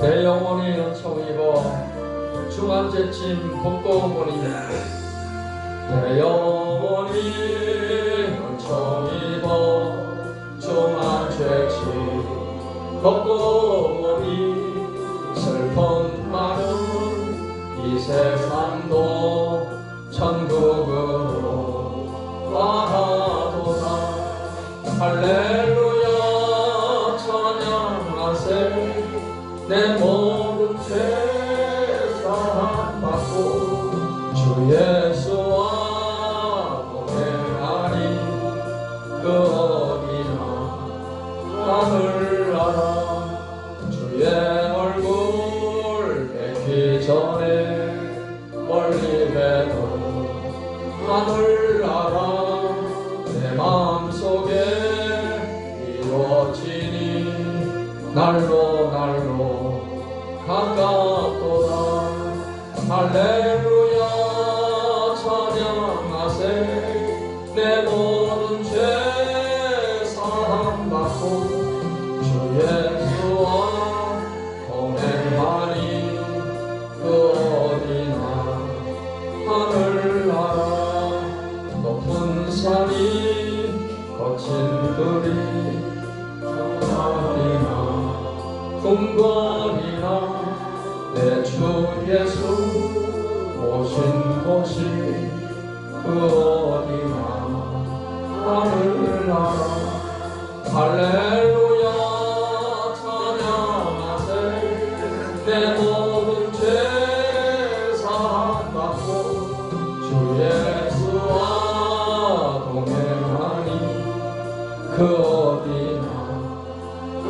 내 영혼이 은총 입어 중한제쯤 걷고 보니 내 영혼이 은총 입어 중한제쯤 걷고 보니 슬픔 많은 이 세상도 천국으로 와도다. 할렐루야 찬양하세. 내 모든 죄 사함받고 주 예수와 동행하니 그 어디나 하늘 나라. 주의 얼굴 뵙기 전에 멀리 뵈도 하늘 나라 내 마음속에 이루어지니 날로 날로 가깝도다. 할렐루야 찬양하세. 내 모든 죄 사함받고 주 예수와 동행하니 그 어디나 하늘 나라. 높은 산이 거친 들이 평안이나 궁궐이나 내 주 예수 오신 곳이 그 어디나 하늘 나라. 할렐루야 찬양하세. 내 모든 죄 사함받고 주 예수와 동행하니 그 어디나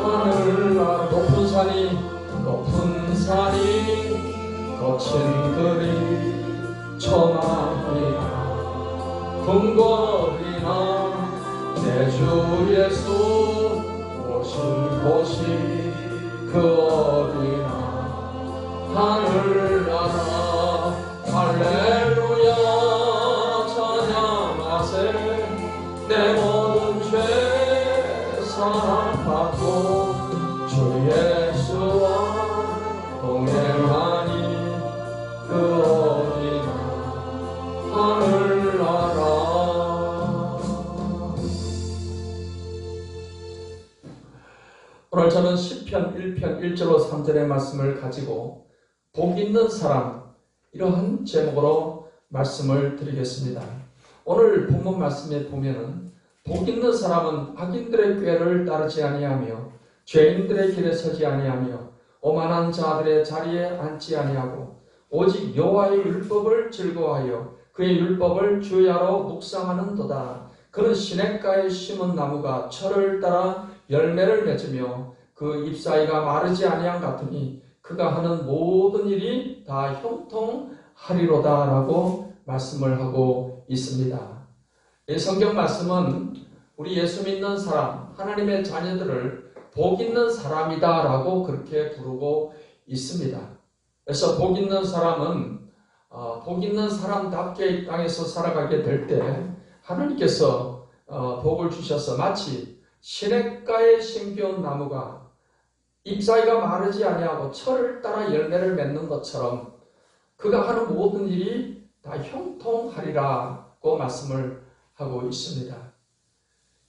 하늘 나라. 높은 산이 거친 들이 초막이나 궁궐이나 내 주 예수 오신 곳이 그 어디나 하늘 나라. 할렐루야 찬양하세. 내 모든 죄 사함받고 주 예수와 동행하니 그 어디나 하늘 나라. 오늘 저는 시편 1편 1절로 3절의 말씀을 가지고 복 있는 사람, 이러한 제목으로 말씀을 드리겠습니다. 오늘 본문 말씀에 보면은 복 있는 사람은 악인들의 꾀를 따르지 아니하며 죄인들의 길에 서지 아니하며 오만한 자들의 자리에 앉지 아니하고 오직 여호와의 율법을 즐거워하여 그의 율법을 주야로 묵상하는도다. 그는 시냇가에 심은 나무가 철을 따라 열매를 맺으며 그 잎사이가 마르지 아니한 같으니 그가 하는 모든 일이 다 형통하리로다 라고 말씀을 하고 있습니다. 이 성경 말씀은 우리 예수 믿는 사람, 하나님의 자녀들을 복 있는 사람이다 라고 그렇게 부르고 있습니다. 그래서 복 있는 사람은 복 있는 사람답게 이 땅에서 살아가게 될 때 하나님께서 복을 주셔서 마치 시냇가에 심겨온 나무가 잎사이가 마르지 아니하고 철을 따라 열매를 맺는 것처럼 그가 하는 모든 일이 다 형통하리라고 말씀을 하고 있습니다.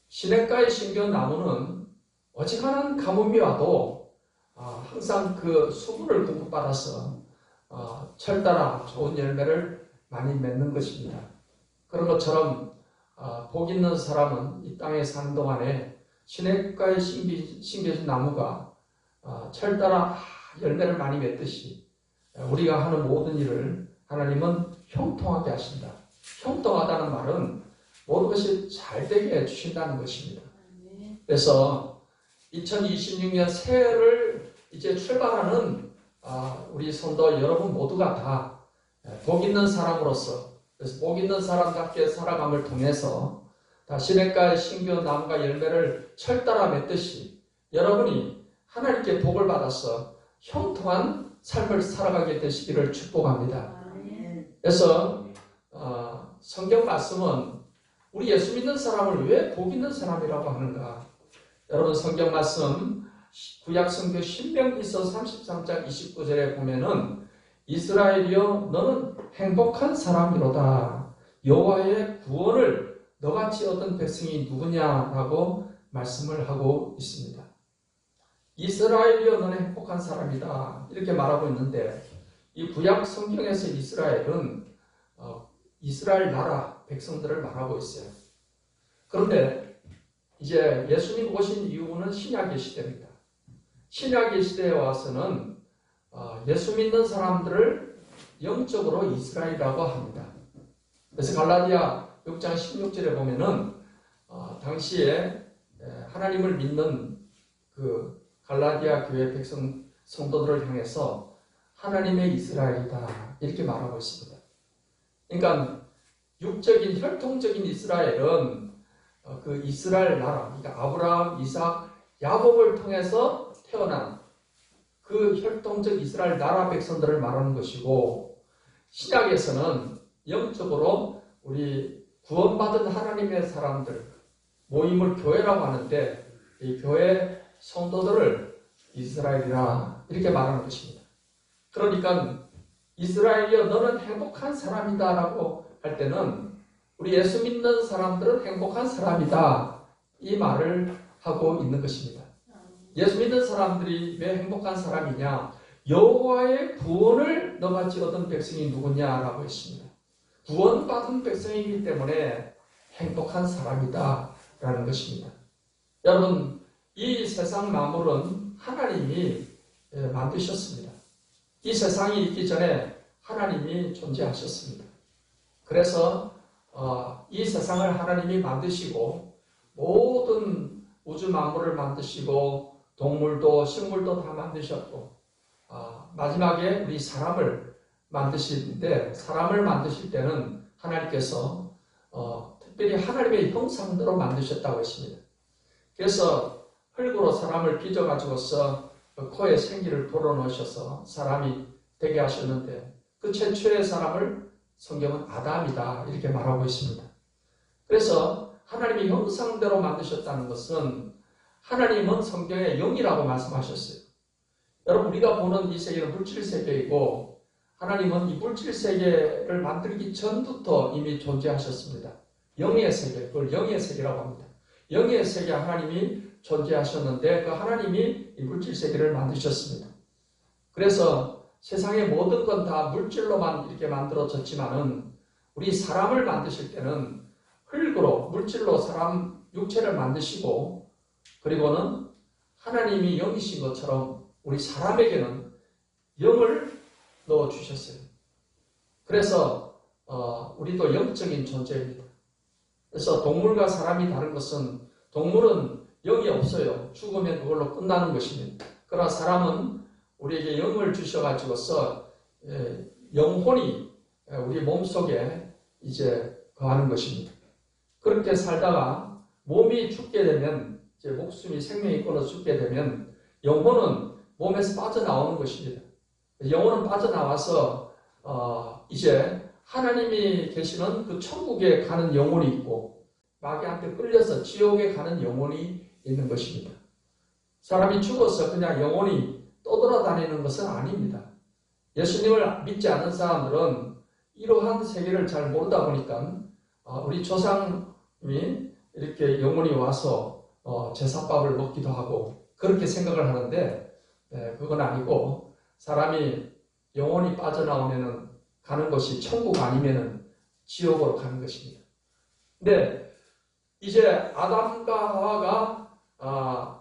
시냇가에 심겨온 나무는 어지간한 가뭄이 와도 항상 그 수분을 공급받아서 철 따라 좋은 열매를 많이 맺는 것입니다. 그런 것처럼 복 있는 사람은 이 땅에 사는 동안에 시냇가에 심겨진 나무가 철 따라 열매를 많이 맺듯이 우리가 하는 모든 일을 하나님은 형통하게 하신다. 형통하다는 말은 모든 것이 잘되게 해주신다는 것입니다. 그래서 2026년 새해를 이제 출발하는 우리 성도 여러분 모두가 다 복 있는 사람으로서, 그래서 복 있는 사람답게 살아감을 통해서 다 시냇가에 심겨온 나무가 열매를 철 따라 맺듯이 여러분이 하나님께 복을 받아서 형통한 삶을 살아가게 되시기를 축복합니다. 그래서 성경 말씀은 우리 예수 믿는 사람을 왜 복 있는 사람이라고 하는가? 여러분 성경 말씀 구약 성경 신명기서 33장 29절에 보면은 이스라엘이여 너는 행복한 사람이로다. 여호와의 구원을 너같이 얻은 백성이 누구냐라고 말씀을 하고 있습니다. 이스라엘이여 너는 행복한 사람이다 이렇게 말하고 있는데 이 구약 성경에서 이스라엘은 이스라엘 나라 백성들을 말하고 있어요. 그런데 이제 예수님 오신 이후는 신약의 시대입니다. 신약의 시대에 와서는 예수 믿는 사람들을 영적으로 이스라엘이라고 합니다. 그래서 갈라디아 6장 16절에 보면은 당시에 하나님을 믿는 그 갈라디아 교회 백성 성도들을 향해서 하나님의 이스라엘이다 이렇게 말하고 있습니다. 그러니까 육적인 혈통적인 이스라엘은 그 이스라엘 나라, 그러니까 아브라함, 이삭, 야곱을 통해서 태어난 그 혈통적 이스라엘 나라 백성들을 말하는 것이고 신약에서는 영적으로 우리 구원받은 하나님의 사람들 모임을 교회라고 하는데 이 교회 성도들을 이스라엘이라 이렇게 말하는 것입니다. 그러니까 이스라엘이여 너는 행복한 사람이다 라고 할 때는 우리 예수 믿는 사람들은 행복한 사람이다 이 말을 하고 있는 것입니다. 예수 믿는 사람들이 왜 행복한 사람이냐? 여호와의 구원을 너같이 얻은 백성이 누구냐라고 했습니다. 구원받은 백성이기 때문에 행복한 사람이다 라는 것입니다. 여러분 이 세상 만물은 하나님이 만드셨습니다. 이 세상이 있기 전에 하나님이 존재하셨습니다. 그래서 이 세상을 하나님이 만드시고 모든 우주 만물을 만드시고 동물도 식물도 다 만드셨고 마지막에 우리 사람을 만드시는데 사람을 만드실 때는 하나님께서 특별히 하나님의 형상대로 만드셨다고 했습니다. 그래서 흙으로 사람을 빚어가지고서 코에 생기를 불어넣으셔서 사람이 되게 하셨는데 그 최초의 사람을 성경은 아담이다 이렇게 말하고 있습니다. 그래서 하나님의 형상대로 만드셨다는 것은 하나님은 성경에 영이라고 말씀하셨어요. 여러분 우리가 보는 이 세계는 물질세계이고 하나님은 이 물질세계를 만들기 전부터 이미 존재하셨습니다. 영의 세계, 그걸 영의 세계라고 합니다. 영의 세계 하나님이 존재하셨는데 그 하나님이 이 물질세계를 만드셨습니다. 그래서 세상의 모든 건 다 물질로만 이렇게 만들어졌지만은 우리 사람을 만드실 때는 흙으로 물질로 사람 육체를 만드시고 그리고는 하나님이 영이신 것처럼 우리 사람에게는 영을 넣어주셨어요. 그래서 우리도 영적인 존재입니다. 그래서 동물과 사람이 다른 것은 동물은 영이 없어요. 죽으면 그걸로 끝나는 것입니다. 그러나 사람은 우리에게 영을 주셔가지고서 영혼이 우리 몸속에 이제 거하는 것입니다. 그렇게 살다가 몸이 죽게 되면 이제 목숨이 생명이 끊어 죽게 되면 영혼은 몸에서 빠져나오는 것입니다. 영혼은 빠져나와서 이제 하나님이 계시는 그 천국에 가는 영혼이 있고 마귀한테 끌려서 지옥에 가는 영혼이 있는 것입니다. 사람이 죽어서 그냥 영혼이 떠돌아다니는 것은 아닙니다. 예수님을 믿지 않는 사람들은 이러한 세계를 잘 모르다 보니까 우리 조상이 이렇게 영혼이 와서 제사밥을 먹기도 하고 그렇게 생각을 하는데 그건 아니고 사람이 영혼이 빠져나오면은 가는 것이 천국 아니면은 지옥으로 가는 것입니다. 근데 이제 아담과 하와가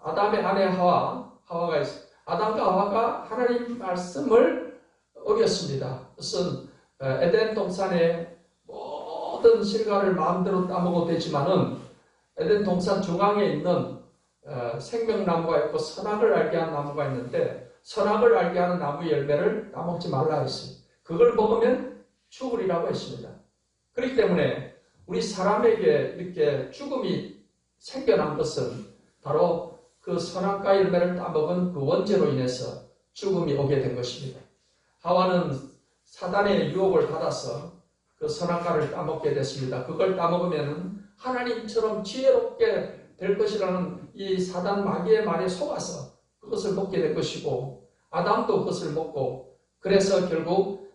아담의 아내 하와가 있어요. 아담과 하와가 하나님 말씀을 어겼습니다. 그것은 에덴 동산의 모든 실과를 마음대로 따먹어도 되지만은 에덴 동산 중앙에 있는 생명나무가 있고 선악을 알게 하는 나무가 있는데 선악을 알게 하는 나무 열매를 따먹지 말라 했어요. 그걸 먹으면 죽으리라고 했습니다. 그렇기 때문에 우리 사람에게 이렇게 죽음이 생겨난 것은 바로 그 선악과 열매를 따먹은 그 원죄로 인해서 죽음이 오게 된 것입니다. 하와는 사단의 유혹을 받아서 그 선악과를 따먹게 됐습니다. 그걸 따먹으면 하나님처럼 지혜롭게 될 것이라는 이 사단 마귀의 말에 속아서 그 그것을 먹게 된 것이고 아담도 그것을 먹고 그래서 결국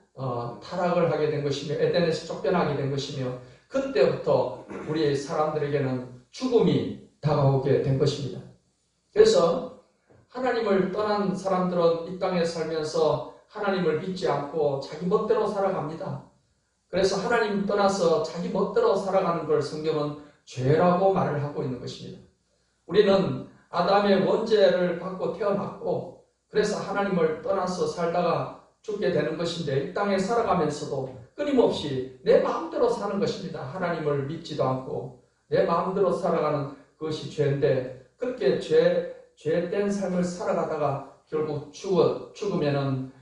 타락을 하게 된 것이며 에덴에서 쫓겨나게 된 것이며 그때부터 우리 사람들에게는 죽음이 다가오게 된 것입니다. 그래서 하나님을 떠난 사람들은 이 땅에 살면서 하나님을 믿지 않고 자기 멋대로 살아갑니다. 그래서 하나님 떠나서 자기 멋대로 살아가는 걸 성경은 죄라고 말을 하고 있는 것입니다. 우리는 아담의 원죄를 받고 태어났고 그래서 하나님을 떠나서 살다가 죽게 되는 것인데 이 땅에 살아가면서도 끊임없이 내 마음대로 사는 것입니다. 하나님을 믿지도 않고 내 마음대로 살아가는 그것이 죄인데 그렇게 죄된 삶을 살아가다가 결국 죽으면은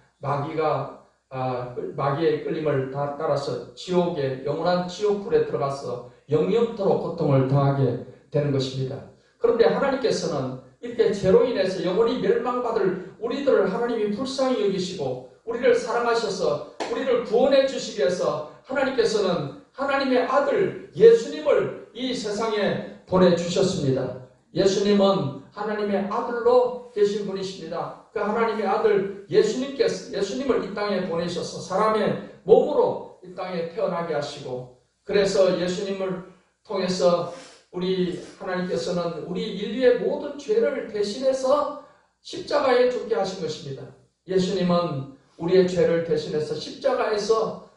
마귀의 끌림을 따라서 지옥에 영원한 지옥불에 들어가서 영영토록 고통을 당하게 되는 것입니다. 그런데 하나님께서는 이렇게 죄로 인해서 영원히 멸망받을 우리들을 하나님이 불쌍히 여기시고 우리를 사랑하셔서 우리를 구원해 주시기 위해서 하나님께서는 하나님의 아들 예수님을 이 세상에 보내주셨습니다. 예수님은 하나님의 아들로 계신 분이십니다. 그 하나님의 아들 예수님을 이 땅에 보내셔서 사람의 몸으로 이 땅에 태어나게 하시고 그래서 예수님을 통해서 우리 하나님께서는 우리 인류의 모든 죄를 대신해서 십자가에 죽게 하신 것입니다. 예수님은 우리의 죄를 대신해서 십자가에서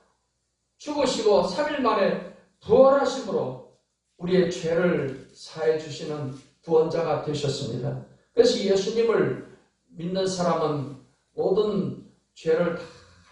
죽으시고 3일 만에 부활하심으로 우리의 죄를 사해 주시는 구원자가 되셨습니다. 그래서 예수님을 믿는 사람은 모든 죄를 다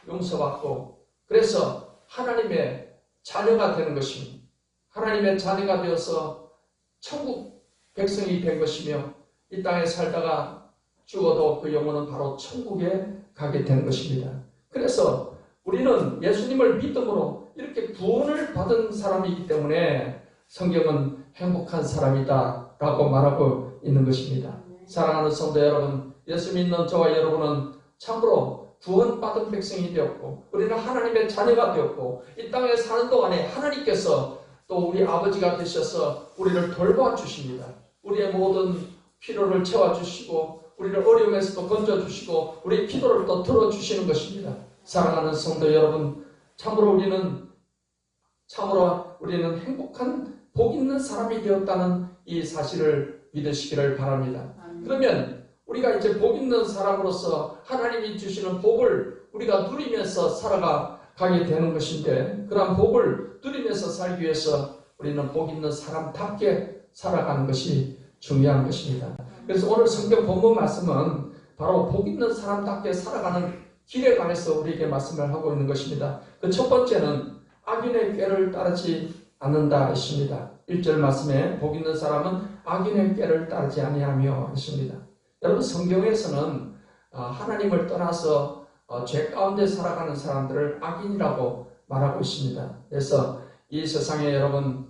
용서받고 그래서 하나님의 자녀가 되는 것입니다. 하나님의 자녀가 되어서 천국 백성이 된 것이며 이 땅에 살다가 죽어도 그 영혼은 바로 천국에 가게 되는 것입니다. 그래서 우리는 예수님을 믿음으로 이렇게 구원을 받은 사람이기 때문에 성경은 행복한 사람이다 라고 말하고 있는 것입니다. 사랑하는 성도 여러분, 예수 믿는 저와 여러분은 참으로 구원받은 백성이 되었고 우리는 하나님의 자녀가 되었고 이 땅에 사는 동안에 하나님께서 또 우리 아버지가 되셔서 우리를 돌봐주십니다. 우리의 모든 필요를 채워주시고 우리를 어려움에서도 건져주시고 우리의 기도를 또 들어주시는 것입니다. 사랑하는 성도 여러분, 참으로 우리는 행복한 복 있는 사람이 되었다는 이 사실을 믿으시기를 바랍니다. 그러면 우리가 이제 복 있는 사람으로서 하나님이 주시는 복을 우리가 누리면서 살아가게 되는 것인데 그런 복을 누리면서 살기 위해서 우리는 복 있는 사람답게 살아가는 것이 중요한 것입니다. 그래서 오늘 성경 본문 말씀은 바로 복 있는 사람답게 살아가는 길에 관해서 우리에게 말씀을 하고 있는 것입니다. 그 첫 번째는 악인의 꾀를 따르지 않는다 했습니다. 1절 말씀에 복 있는 사람은 악인의 꾀를 따르지 아니하며 했습니다. 여러분 성경에서는 하나님을 떠나서 죄 가운데 살아가는 사람들을 악인이라고 말하고 있습니다. 그래서 이 세상에 여러분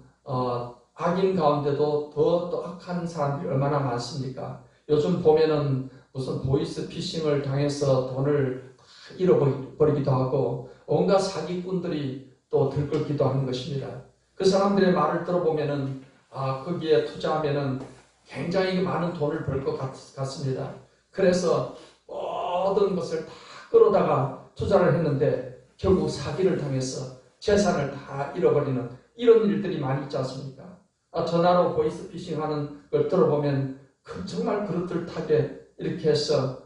악인 가운데도 더 악한 사람들이 얼마나 많습니까? 요즘 보면은 무슨 보이스 피싱을 당해서 돈을 잃어버리기도 하고 온갖 사기꾼들이 또 들끓기도 하는 것입니다. 그 사람들의 말을 들어보면은 거기에 투자하면은 굉장히 많은 돈을 벌 것 같습니다. 그래서 모든 것을 다 끌어다가 투자를 했는데 결국 사기를 당해서 재산을 다 잃어버리는 이런 일들이 많이 있지 않습니까? 전화로 보이스피싱하는 걸 들어보면 정말 그럴듯하게 이렇게 해서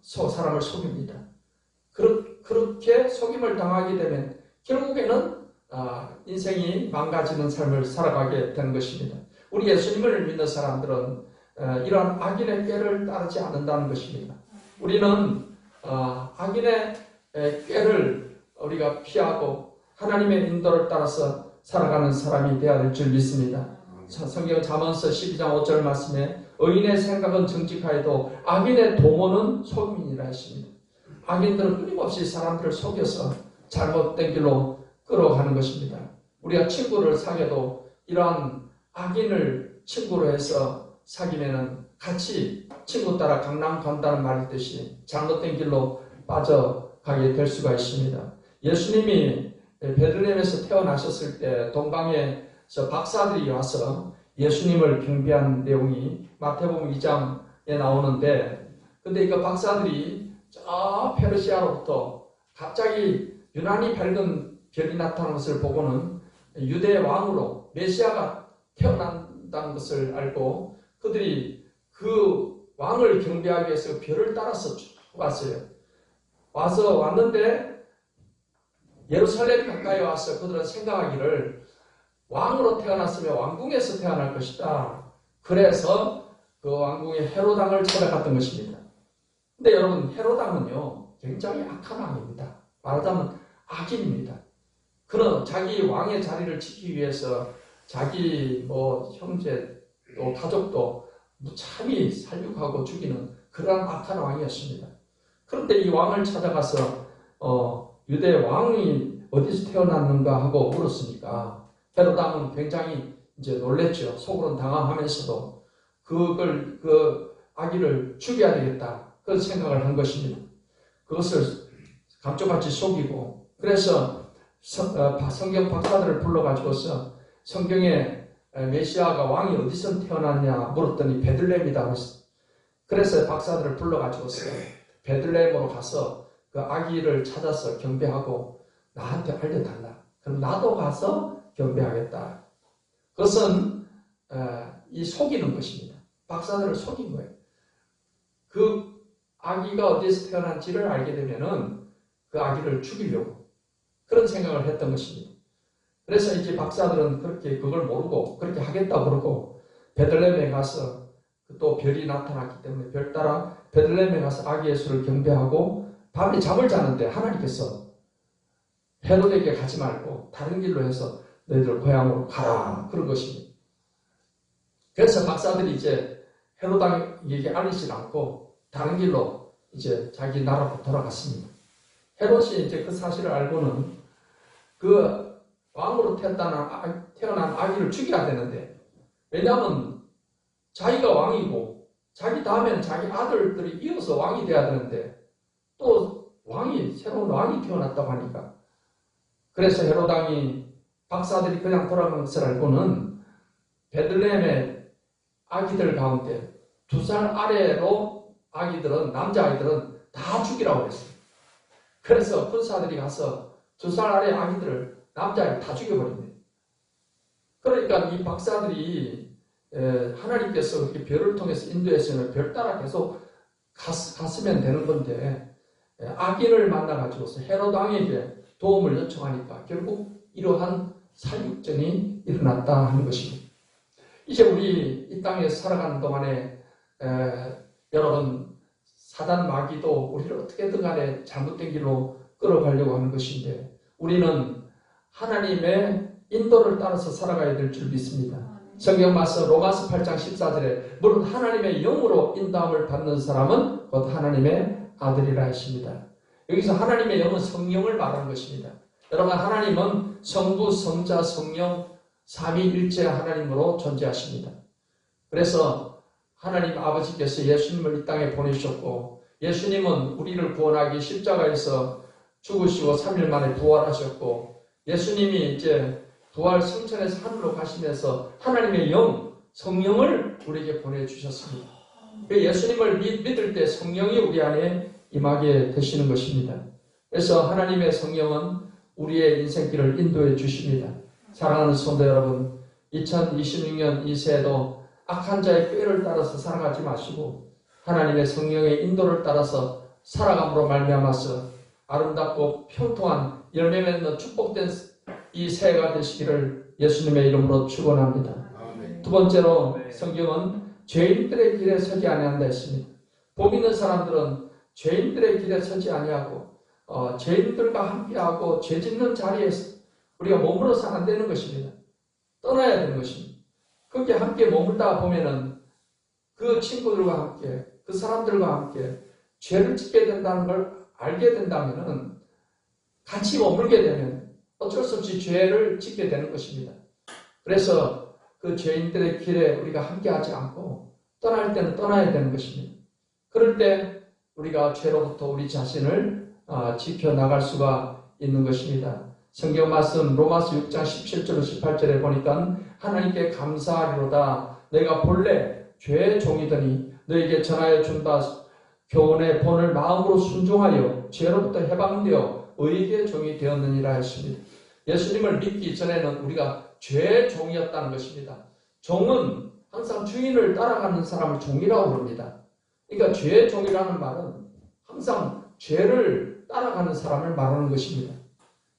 사람을 속입니다. 그렇게 속임을 당하게 되면 결국에는 인생이 망가지는 삶을 살아가게 되는 것입니다. 우리 예수님을 믿는 사람들은 이러한 악인의 꾀를 따르지 않는다는 것입니다. 우리는 악인의 꾀를 우리가 피하고 하나님의 인도를 따라서 살아가는 사람이 되어야 될 줄 믿습니다. 성경 잠언서 12장 5절 말씀에 의인의 생각은 정직하여도 악인의 동원은 속임이니라 했습니다. 악인들은 끊임없이 사람들을 속여서 잘못된 길로 끌어가는 것입니다. 우리가 친구를 사귀어도 이러한 악인을 친구로 해서 사귀면은 같이 친구 따라 강남 간다는 말이 있듯이 잘못된 길로 빠져가게 될 수가 있습니다. 예수님이 베들레헴에서 태어나셨을 때 동방에서 박사들이 와서 예수님을 경배한 내용이 마태복음 2장에 나오는데 근데 이거 박사들이 저 페르시아로부터 갑자기 유난히 밝은 별이 나타나는 것을 보고는 유대 왕으로 메시아가 태어난다는 것을 알고 그들이 그 왕을 경배하기 위해서 별을 따라서 쭉 왔어요. 왔는데 예루살렘 가까이 와서 그들은 생각하기를 왕으로 태어났으면 왕궁에서 태어날 것이다. 그래서 그 왕궁의 헤로당을 찾아갔던 것입니다. 근데 여러분, 헤로당은요 굉장히 악한 왕입니다. 말하자면 악인입니다. 그는 자기 왕의 자리를 지키기 위해서 자기 형제 또 가족도 무참히 살육하고 죽이는 그러한 악한 왕이었습니다. 그런데 이 왕을 찾아가서 유대 왕이 어디서 태어났는가 하고 물었으니까 헤로당은 굉장히 이제 놀랬죠. 속으로는 당황하면서도 그 아기를 죽여야 되겠다. 그런 생각을 한 것입니다. 그것을 감쪽같이 속이고 그래서 성경 박사들을 불러가지고서 성경에 메시아가 왕이 어디서 태어났냐 물었더니 베들레헴이다. 그래서 박사들을 불러가지고서 베들레헴으로 가서 그 아기를 찾아서 경배하고 나한테 알려달라. 그럼 나도 가서 경배하겠다. 그것은 이 속이는 것입니다. 박사들을 속인 거예요. 그 아기가 어디서 태어난지를 알게 되면은 그 아기를 죽이려고 그런 생각을 했던 것입니다. 그래서 이제 박사들은 그렇게 그걸 모르고 그렇게 하겠다 그러고 베들레헴에 가서 또 별이 나타났기 때문에 별 따라 베들레헴에 가서 아기 예수를 경배하고 밤에 잠을 자는데 하나님께서 헤롯에게 가지 말고 다른 길로 해서 너희들 고향으로 가라 그런 것입니다. 그래서 박사들이 이제 헤롯에게 알리지 않고 다른 길로 이제 자기 나라로 돌아갔습니다. 헤롯이 이제 그 사실을 알고는 그 왕으로 태어난 아기를 죽여야 되는데, 왜냐하면 자기가 왕이고 자기 다음에는 자기 아들들이 이어서 왕이 돼야 되는데 또 새로운 왕이 태어났다고 하니까, 그래서 헤롯왕이 박사들이 그냥 돌아간 것을 알고는 베들레헴의 아기들 가운데 2살 아래로 아기들은, 남자아이들은 다 죽이라고 했어요. 그래서 군사들이 가서 2살 아래 아기들을, 남자아이 다 죽여버립니다. 그러니까 이 박사들이 하나님께서 그렇게 별을 통해서 인도했으면 별 따라 계속 갔으면 되는 건데, 악인을 만나가지고서 헤롯 왕에게 도움을 요청하니까 결국 이러한 살육전이 일어났다 하는 것입니다. 이제 우리 이 땅에 살아가는 동안에 여러분, 사단 마귀도 우리를 어떻게든 간에 잘못된 길로 끌어가려고 하는 것인데, 우리는 하나님의 인도를 따라서 살아가야 될 줄 믿습니다. 성경 말씀 로마서 8장 14절에 물론 하나님의 영으로 인도함을 받는 사람은 곧 하나님의 아들이라 하십니다. 여기서 하나님의 영은 성령을 말하는 것입니다. 여러분, 하나님은 성부, 성자, 성령 삼위일체 하나님으로 존재하십니다. 그래서 하나님 아버지께서 예수님을 이 땅에 보내주셨고, 예수님은 우리를 구원하기 십자가에서 죽으시고 3일 만에 부활하셨고, 예수님이 이제 부활 승천해서 하늘로 가시면서 하나님의 영, 성령을 우리에게 보내주셨습니다. 예수님을 믿을 때 성령이 우리 안에 임하게 되시는 것입니다. 그래서 하나님의 성령은 우리의 인생길을 인도해 주십니다. 사랑하는 성도 여러분, 2026년 이 새해도 악한 자의 꾀를 따라서 살아가지 마시고 하나님의 성령의 인도를 따라서 살아감으로 말미암아서 아름답고 평통한 열매 맺는 축복된 이 새해가 되시기를 예수님의 이름으로 축원합니다. 두 번째로 성경은 죄인들의 길에 서지 아니한다 했습니다. 복 있는 사람들은 죄인들의 길에 서지 아니하고 죄인들과 함께하고 죄 짓는 자리에서 우리가 머물러서 안 되는 것입니다. 떠나야 되는 것입니다. 그렇게 함께 머물다 보면은 그 친구들과 함께, 그 사람들과 함께 죄를 짓게 된다는 걸 알게 된다면은 같이 머물게 되면 어쩔 수 없이 죄를 짓게 되는 것입니다. 그래서 그 죄인들의 길에 우리가 함께하지 않고 떠날 때는 떠나야 되는 것입니다. 그럴 때 우리가 죄로부터 우리 자신을 지켜나갈 수가 있는 것입니다. 성경 말씀 로마서 6장 17절 18절에 보니까 하나님께 감사하리로다. 내가 본래 죄의 종이더니 너에게 전하여 준 바 교훈의 본을 마음으로 순종하여 죄로부터 해방되어 의의 종이 되었느니라 했습니다. 예수님을 믿기 전에는 우리가 죄의 종이었다는 것입니다. 종은 항상 주인을 따라가는 사람을 종이라고 부릅니다. 그러니까 죄의 종이라는 말은 항상 죄를 따라가는 사람을 말하는 것입니다.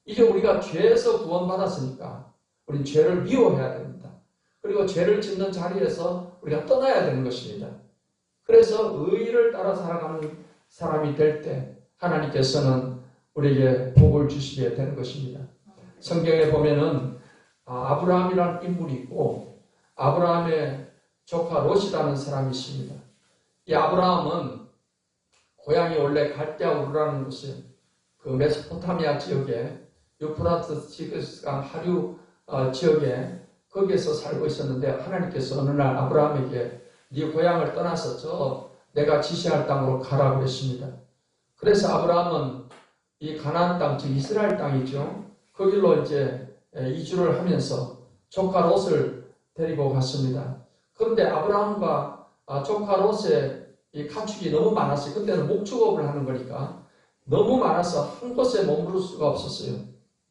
이제 우리가 죄에서 구원받았으니까 우리 죄를 미워해야 됩니다. 그리고 죄를 짓는 자리에서 우리가 떠나야 되는 것입니다. 그래서 의를 따라 살아가는 사람이 될 때 하나님께서는 우리에게 복을 주시게 되는 것입니다. 성경에 보면은 아브라함이라는 인물이 있고 아브라함의 조카 롯이라는 사람이 있습니다. 이 아브라함은 고향이 원래 갈대아 우르라는 곳이 그 메소포타미아 지역에 유프라트 지강 하류 지역에 거기에서 살고 있었는데 하나님께서 어느 날 아브라함에게 네 고향을 떠나서 내가 지시할 땅으로 가라고 그랬습니다. 그래서 아브라함은 이 가나안 땅, 즉 이스라엘 땅이죠. 거길로 이제 이주를 하면서 조카 롯을 데리고 갔습니다. 그런데 아브라함과 조카 롯의 이 가축이 너무 많았어요. 그때는 목축업을 하는 거니까 너무 많아서 한 곳에 머무를 수가 없었어요.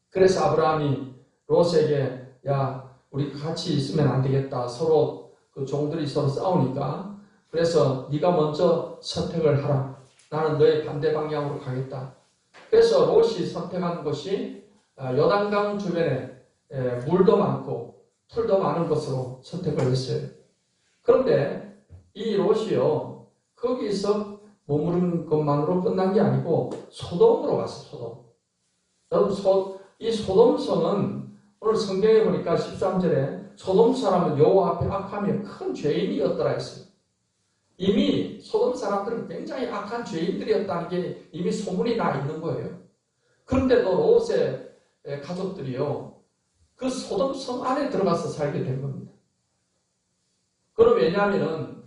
그래서 아브라함이 롯에게 야 우리 같이 있으면 안 되겠다. 서로 그 종들이 서로 싸우니까 그래서 네가 먼저 선택을 하라. 나는 너의 반대 방향으로 가겠다. 그래서 롯이 선택한 곳이 요단강 주변에 물도 많고 풀도 많은 곳으로 선택을 했어요. 그런데 이 롯이요 거기서 머무른 것만으로 끝난 게 아니고 소돔으로 갔어요. 소돔. 여러분 이 소돔성은 오늘 성경에 보니까 13절에 소돔 사람은 여호와 앞에 악하며 큰 죄인이었더라 했어요. 이미 소돔 사람들은 굉장히 악한 죄인들이었다는 게 이미 소문이 나 있는 거예요. 그런데도 롯의 가족들이요 그 소돔 성 안에 들어가서 살게 된 겁니다. 그럼 왜냐하면은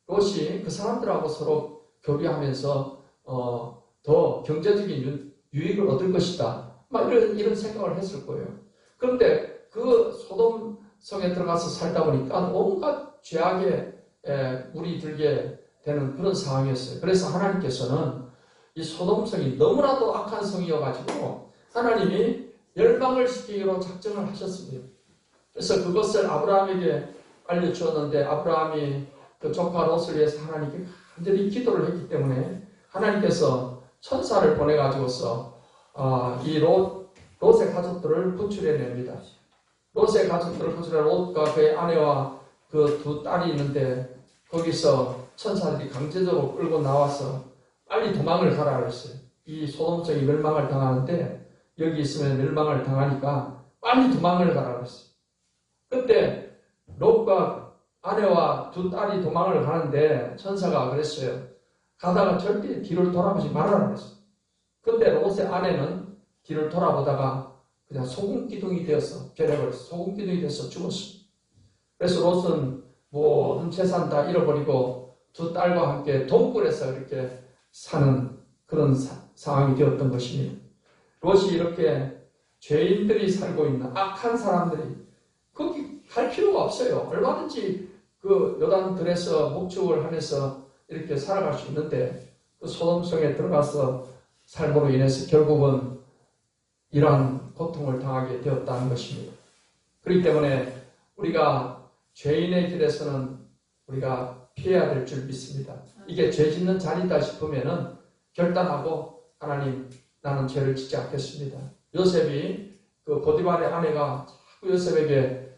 롯이 그 사람들하고 서로 교류하면서 더 경제적인 유익을 얻을 것이다. 막 이런 생각을 했을 거예요. 그런데 그 소돔 성에 들어가서 살다 보니까 온갖 죄악에 물이 들게 되는 그런 상황이었어요. 그래서 하나님께서는 이 소돔성이 너무나도 악한 성이어가지고 하나님이 멸망을 시키기로 작정을 하셨습니다. 그래서 그것을 아브라함에게 알려주었는데 아브라함이 그 조카 롯을 위해서 하나님께 간절히 기도를 했기 때문에 하나님께서 천사를 보내가지고서 이 롯의 가족들을 구출해냅니다. 롯의 가족들을 구출해 롯과 그의 아내와 그 두 딸이 있는데 거기서 천사들이 강제적으로 끌고 나와서 빨리 도망을 가라 그랬어요. 이 소돔성이 멸망을 당하는데 여기 있으면 멸망을 당하니까 빨리 도망을 가라 그랬어요. 그때 롯과 아내와 두 딸이 도망을 가는데 천사가 그랬어요. 가다가 절대 뒤를 돌아보지 말아라 그랬어요. 근데 롯의 아내는 뒤를 돌아보다가 그냥 소금기둥이 되어서 변해버렸어요. 소금기둥이 되어서 죽었어요. 그래서 롯은 모든 재산 다 잃어버리고 두 딸과 함께 동굴에서 이렇게 사는 그런 상황이 되었던 것입니다. 롯이 이렇게 죄인들이 살고 있는 악한 사람들이 거기 갈 필요가 없어요. 얼마든지 그 요단들에서 목축을 하면서 이렇게 살아갈 수 있는데 그 소돔성에 들어가서 삶으로 인해서 결국은 이러한 고통을 당하게 되었다는 것입니다. 그렇기 때문에 우리가 죄인의 길에서는 우리가 피해야 될 줄 믿습니다. 이게 죄 짓는 자리다 싶으면은 결단하고 하나님 나는 죄를 짓지 않겠습니다. 요셉이 그 보디발의 아내가 자꾸 요셉에게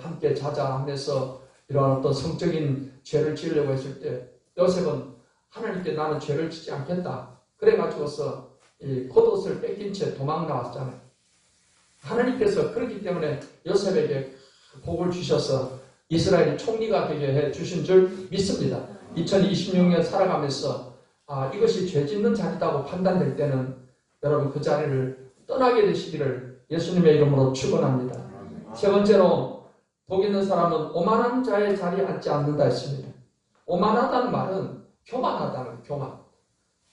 함께 자자 하면서 이러한 어떤 성적인 죄를 지으려고 했을 때 요셉은 하나님께 나는 죄를 짓지 않겠다. 그래가지고서 이 겉옷을 뺏긴 채 도망 나왔잖아요. 하나님께서 그렇기 때문에 요셉에게 복을 주셔서 이스라엘이 총리가 되게 해 주신 줄 믿습니다. 2026년 살아가면서 이것이 죄 짓는 자리다고 판단될 때는 여러분 그 자리를 떠나게 되시기를 예수님의 이름으로 축원합니다. 세 번째로 복 있는 사람은 오만한 자의 자리에 앉지 않는다 했습니다. 오만하다는 말은 교만하다는 거예요. 교만.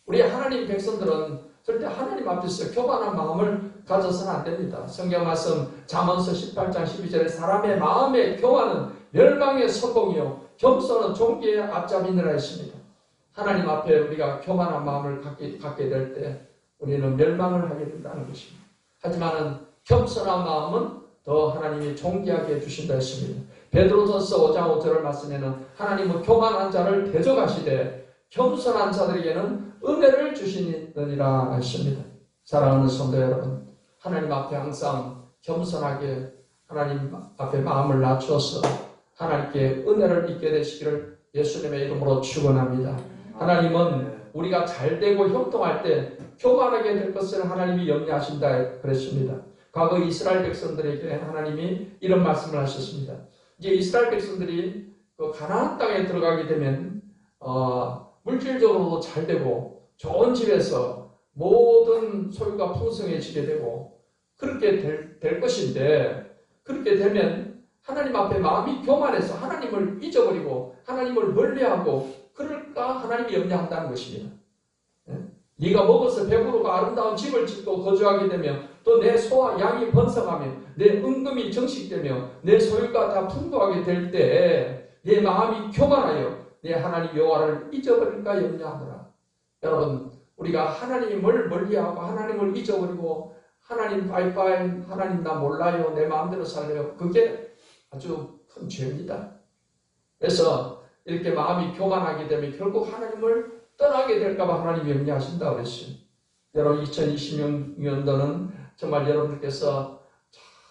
우리 하나님 백성들은 절대 하나님 앞에서 교만한 마음을 가져서는 안 됩니다. 성경 말씀 잠언서 18장 12절에 사람의 마음의 교만은 멸망의 서봉이요 겸손은 존귀의 앞잡이니라 했습니다. 하나님 앞에 우리가 교만한 마음을 갖게 될 때 우리는 멸망을 하게 된다는 것입니다. 하지만 겸손한 마음은 더 하나님이 존귀하게 해주신다 했습니다. 베드로전서 5장 5절을 말씀에는 하나님은 교만한 자를 대적하시되 겸손한 자들에게는 은혜를 주시느니라 하십니다. 사랑하는 성도 여러분, 하나님 앞에 항상 겸손하게 하나님 앞에 마음을 낮추어서 하나님께 은혜를 입게 되시기를 예수님의 이름으로 축원합니다. 하나님은 우리가 잘되고 형통할 때 교만하게 될 것을 하나님이 염려하신다 그랬습니다. 과거 이스라엘 백성들에게 하나님이 이런 말씀을 하셨습니다. 이제 이스라엘 백성들이 그 가나안 땅에 들어가게 되면 물질적으로도 잘되고 좋은 집에서 모든 소유가 풍성해지게 되고 그렇게 될 것인데, 그렇게 되면 하나님 앞에 마음이 교만해서 하나님을 잊어버리고 하나님을 멀리하고 그럴까 하나님이 염려한다는 것입니다. 네가 먹어서 배부르고 아름다운 집을 짓고 거주하게 되면 또 내 소와 양이 번성하며 내 은금이 정식되며 내 소유가 다 풍부하게 될 때 내 마음이 교만하여 내 하나님 여호와를 잊어버릴까 염려하더라. 여러분, 우리가 하나님을 멀리하고 하나님을 잊어버리고 하나님 빠이빠이, 하나님 나 몰라요, 내 마음대로 살래요, 그게 아주 큰 죄입니다. 그래서 이렇게 마음이 교만하게 되면 결국 하나님을 떠나게 될까봐 하나님이 염려하신다고 그랬어요. 여러분, 2026년도는 정말 여러분들께서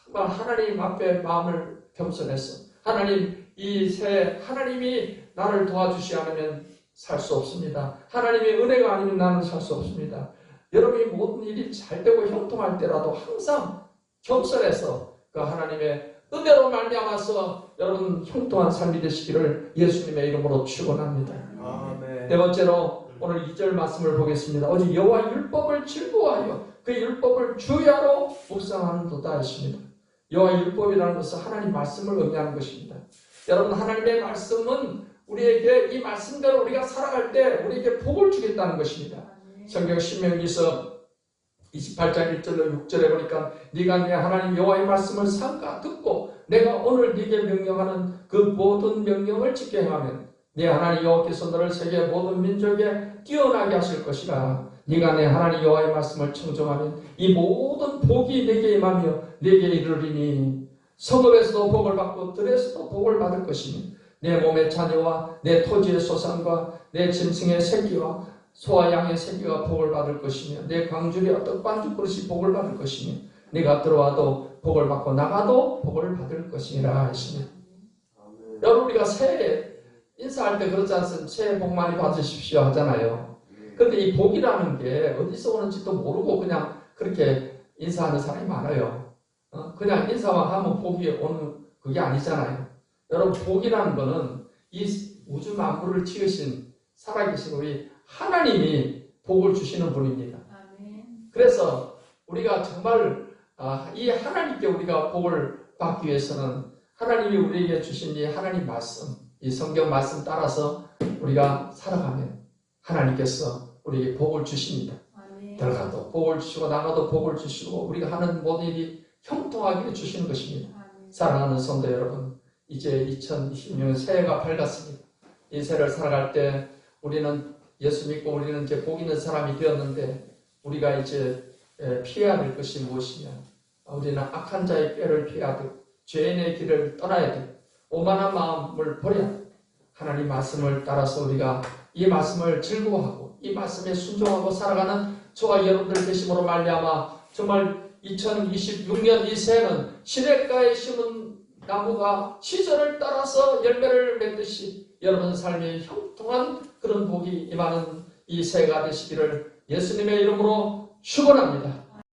정말 하나님 앞에 마음을 겸손해서 하나님, 이 새해 하나님이 나를 도와주시 않으면 살 수 없습니다. 하나님의 은혜가 아니면 나는 살 수 없습니다. 여러분이 모든 일이 잘되고 형통할 때라도 항상 겸손해서 그 하나님의 은혜로 말미암아서 여러분 형통한 삶이 되시기를 예수님의 이름으로 축원합니다. 아멘. 네 번째로 오늘 2절 말씀을 보겠습니다. 어제 여호와 율법을 즐거워하여 그 율법을 주야로 묵상하는도다 했습니다. 여호와 율법이라는 것은 하나님 말씀을 의미하는 것입니다. 여러분, 하나님의 말씀은 우리에게 이 말씀대로 우리가 살아갈 때 우리에게 복을 주겠다는 것입니다. 성경 신명기서 28장 1절로 6절에 보니까 네가 내 하나님 여호와의 말씀을 삼가 듣고 내가 오늘 네게 명령하는 그 모든 명령을 지켜 행하면 네 하나님 여호와께서 너를 세계 모든 민족에 뛰어나게 하실 것이라. 네가 내 하나님 여호와의 말씀을 청정하면 이 모든 복이 내게 임하며 내게 이르리니 성읍에서도 복을 받고 들에서도 복을 받을 것이니 내 몸의 자녀와 내 토지의 소산과 내 짐승의 새끼와 소와 양의 새끼가 복을 받을 것이며 내 광주리와 떡반죽 그릇이 복을 받을 것이며 네가 들어와도 복을 받고 나가도 복을 받을 것이니라 하시니. 여러분, 우리가 새해 인사할 때 그렇지 않습니까? 새해 복 많이 받으십시오 하잖아요. 근데 이 복이라는 게 어디서 오는지도 모르고 그냥 그렇게 인사하는 사람이 많아요. 그냥 인사만 하면 복이 오는 그게 아니잖아요. 여러분, 복이라는 거는 이 우주 만물을 지으신 살아계신 우리 하나님이 복을 주시는 분입니다. 그래서 우리가 정말 이 하나님께 우리가 복을 받기 위해서는 하나님이 우리에게 주신 이 하나님 말씀, 이 성경 말씀 따라서 우리가 살아가면 하나님께서 우리에게 복을 주십니다. 들어가도 복을 주시고 나가도 복을 주시고 우리가 하는 모든 일이 형통하게 해주시는 것입니다. 사랑하는 성도 여러분, 이제 2026년 새해가 밝았습니다. 이 새해를 살아갈 때 우리는 예수 믿고 우리는 이제 복 있는 사람이 되었는데 우리가 이제 피해야 될 것이 무엇이냐? 우리는 악한 자의 꾀를 피해야 되고 죄인의 길을 떠나야 되고 오만한 마음을 버려야 되고 하나님 말씀을 따라서 우리가 이 말씀을 즐거워하고 이 말씀에 순종하고 살아가는 저와 여러분들 되심으로 말미암아 정말 2026년 이 새해는 시냇가에 심은 나무가 시절을 따라서 열매를 맺듯이 여러분 삶에 형통한 그런 복이 임하는 이 새해가 되시기를 예수님의 이름으로 축원합니다.